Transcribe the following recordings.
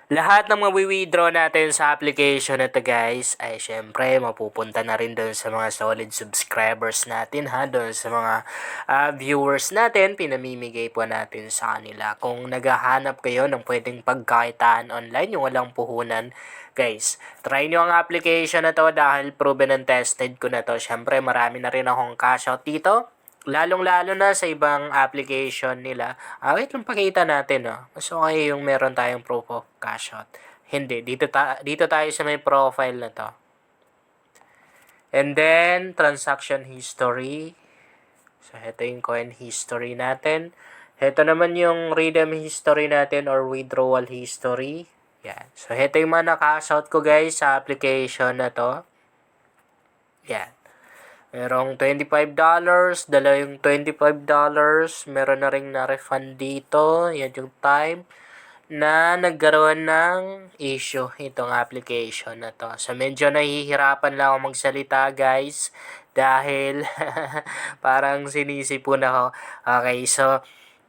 Lahat ng mawi-withdraw natin sa application na to guys ay syempre mapupunta na rin doon sa mga solid subscribers natin ha, doon sa mga viewers natin, pinamimigay po natin sa kanila. Kung naghahanap kayo ng pwedeng pagkakitaan online, yung walang puhunan, guys, try nyo ang application na to dahil proven and tested ko na to. Syempre marami na rin akong cash out dito. Lalong-lalo na sa ibang application nila. Wait lang pakita natin. Mas okay yung meron tayong proof of cash out. Hindi. Dito tayo sa may profile na to. And then, transaction history. So, ito yung coin history natin. Ito naman yung redeem history natin or withdrawal history. Yan. So, ito yung mga na-cash out ko guys sa application na to. Yan. Merong $25, dala yung $25, meron na ring na-refund dito, yan yung time na nagkaroon ng issue itong application na to. So, medyo nahihirapan lang ako magsalita guys dahil parang sinisipon ako. Okay, so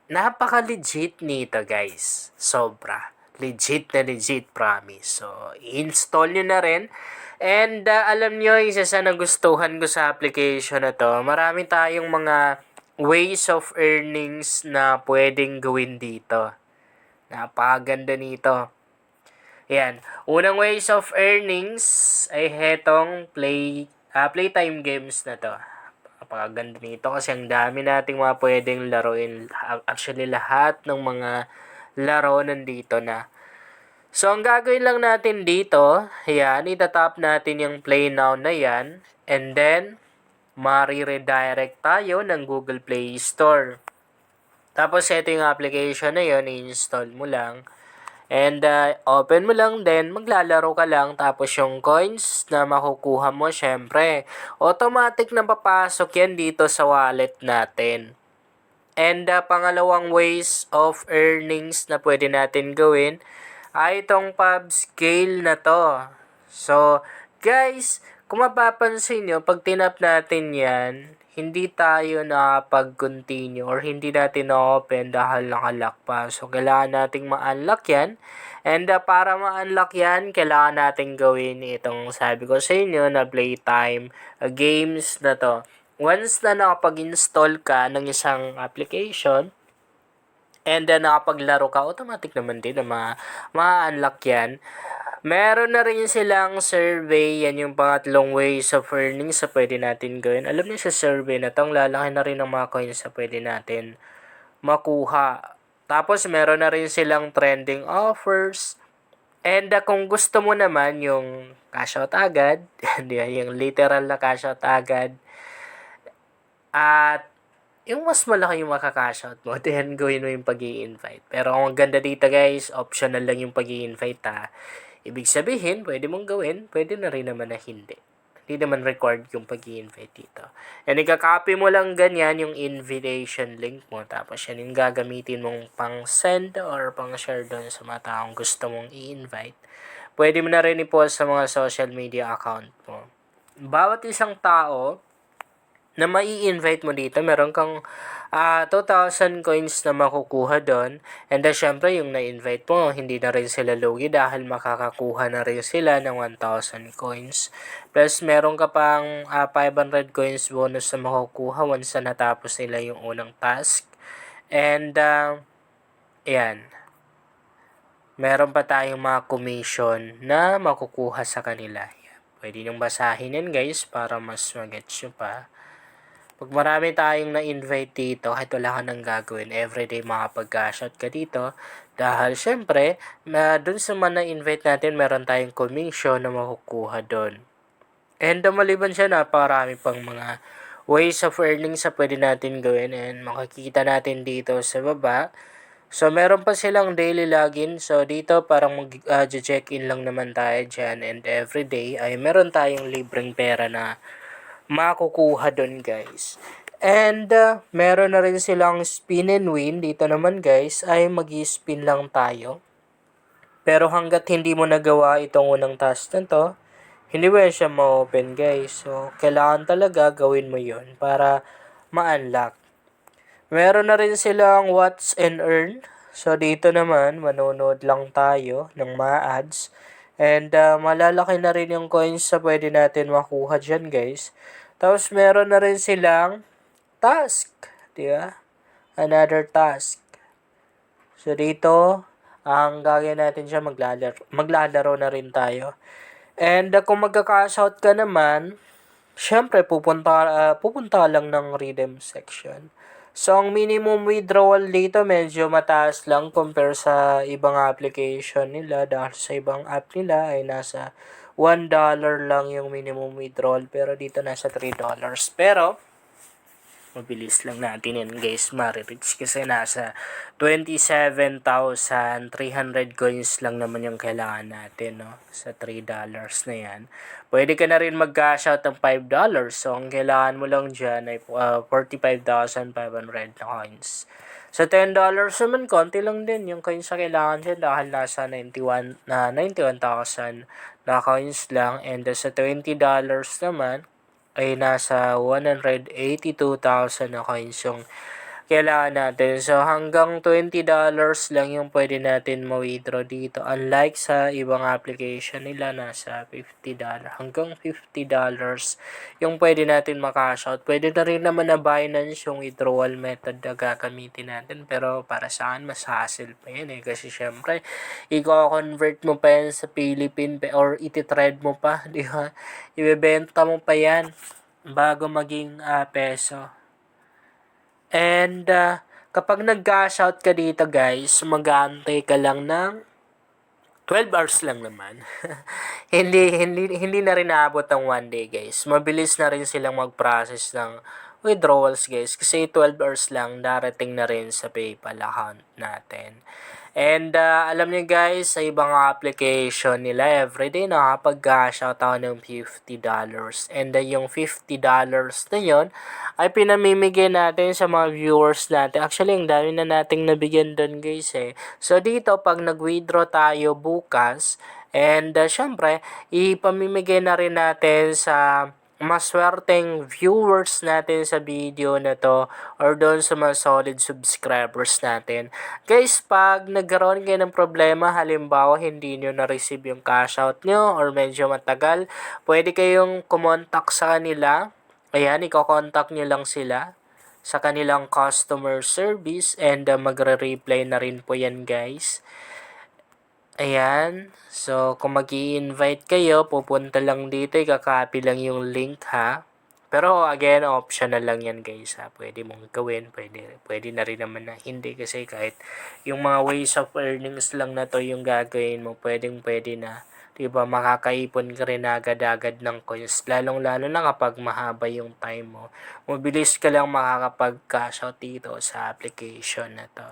napaka-legit nito guys. Sobra. Legit na legit, promise. So, install nyo na rin. And alam nyo, isa sa nagustuhan ko sa application na to, marami tayong mga ways of earnings na pwedeng gawin dito. Napakaganda nito. Yan. Unang ways of earnings ay hetong playtime games na to. Napakaganda nito kasi ang dami nating mga pwedeng laruin. Actually, lahat ng mga laro nandito na. So, ang gagawin lang natin dito, yan, itatap natin yung Play Now na yan, and then, mari-redirect tayo ng Google Play Store. Tapos, ito yung application na yun, i-install mo lang. And, open mo lang din, maglalaro ka lang, tapos yung coins na makukuha mo, syempre, automatic na papasok yan dito sa wallet natin. And, pangalawang ways of earnings na pwede natin gawin, ay itong pub scale na to. So, guys, kung mapapansin nyo, pag tinap natin yan, hindi tayo nakapag-continue or hindi natin na-open dahil nakalock pa. So, kailangan nating ma-unlock yan. And para ma-unlock yan, kailangan nating gawin itong sabi ko sa inyo na playtime games na to. Once na nakapag-install ka ng isang application, and then nakapaglaro ka, automatic naman din na ma-unlock yan. Meron na rin silang survey, yan yung pangatlong ways of earning sa pwede natin gawin. Alam niyo sa survey na tong lalaki na rin ng mga coins sa pwede natin makuha. Tapos meron na rin silang trending offers. And kung gusto mo naman yung cash out agad, yung literal na cash out agad, at yung mas malaki yung makaka-cash out mo, then gawin mo yung pag-i-invite. Pero ang ganda dito guys, optional lang yung pag-i-invite ha. Ibig sabihin, pwede mong gawin, pwede na rin naman na hindi. Hindi naman required yung pag-i-invite dito. And ikakopy mo lang ganyan yung invitation link mo. Tapos yan yung gagamitin mong pang-send or pang-share doon sa mga taong gusto mong i-invite. Pwede mo na rin i-post sa mga social media account mo. Bawat isang tao na mai-invite mo dito, meron kang 2,000 coins na makukuha doon. And then, syempre, yung na-invite mo, hindi na rin sila lugi dahil makakakuha na rin sila ng 1,000 coins. Plus, meron ka pang 500 coins bonus na makukuha once na natapos nila yung unang task. And, ayan. Meron pa tayong mga commission na makukuha sa kanila. Pwede niyong basahin yan guys para mas mag-gets nyo pa. Pag marami tayong na-invite dito, kahit wala ka nang gagawin, everyday makapag-cash out ka dito. Dahil syempre, dun sa mga na-invite natin, meron tayong commission na makukuha dun. And maliban siya, napakarami pang mga ways of earning sa pwede natin gawin. And makikita natin dito sa baba. So, meron pa silang daily login. So, dito parang mag-check-in lang naman tayo dyan. And everyday ay meron tayong libreng pera na makukuha doon guys. And meron na rin silang spin and win. Dito naman guys ay mag-spin lang tayo. Pero hanggat hindi mo nagawa itong unang task na to, hindi mo siya ma-open guys. So, kailangan talaga gawin mo yon para ma-unlock. Meron na rin silang watch and earn. So, dito naman, manonood lang tayo ng mga ads. And malalaki na rin yung coins na pwede natin makuha dyan, guys. Tapos, meron na rin silang task. Di ba? Another task. So, dito, ang gagawin natin siya, maglalaro na rin tayo. And kung magka-cash out ka naman, syempre, pupunta lang ng redeem section. So, ang minimum withdrawal dito medyo mataas lang compare sa ibang application nila dahil sa ibang app nila ay nasa $1 lang yung minimum withdrawal pero dito nasa $3. Pero, mabilis lang natin yan guys ma-reach kasi nasa 27,300 coins lang naman yung kailangan natin no sa $3 na yan. Pwede ka na rin mag-cash out ng $5 so ang kailangan mo lang dyan ay 45,500 na coins. Sa $10 naman konti lang din yung coins na kailangan dyan dahil nasa 91,000 na coins lang and sa $20 naman ay nasa 182,000 na coins yung kailangan natin. So, hanggang $20 lang yung pwede natin ma-withdraw dito. Unlike sa ibang application nila, nasa $50. Hanggang $50 yung pwede natin makash out. Pwede na rin naman na Binance yung withdrawal method na gagamitin natin. Pero para saan, mas hassle pa yan eh. Kasi syempre, i-convert mo pa yan sa Philippine or iti-trade mo pa. Di ba? Ibebenta mo pa yan bago maging peso. And kapag nag-cash out ka dito guys, mag-aantay ka lang ng 12 hours lang naman. hindi na rin naabot ang 1 day guys. Mabilis na rin silang mag-process ng withdrawals guys kasi 12 hours lang darating na rin sa PayPal account natin. And alam niyo guys, sa ibang application nila, everyday nakapag-cash out ako ng $50. And yung $50 na yon ay pinamimigay natin sa mga viewers natin. Actually, ang dami na nating nabigyan doon guys eh. So dito, pag nag-withdraw tayo bukas, and syempre, ipamimigay na rin natin sa maswerteng viewers natin sa video na to or doon sa mga solid subscribers natin. Guys, pag nagkaroon kayo ng problema, halimbawa hindi nyo na-receive yung cash out nyo or medyo matagal, pwede kayong kumontak sa kanila. Ayan, iko-contact nyo lang sila sa kanilang customer service and magre-reply na rin po yan guys. Ayan. So, kung mag-i-invite kayo, pupunta lang dito, ikakopy lang yung link ha. Pero again, optional lang yan guys ha. Pwede mong gawin, pwede na rin naman na hindi kasi kahit yung mga ways of earnings lang na to yung gagawin mo, pwede na. Diba, makakaipon ka rin agad-agad ng coins. Lalong-lalo na kapag mahaba yung time mo. Mabilis ka lang makakapag-cash out dito sa application na to.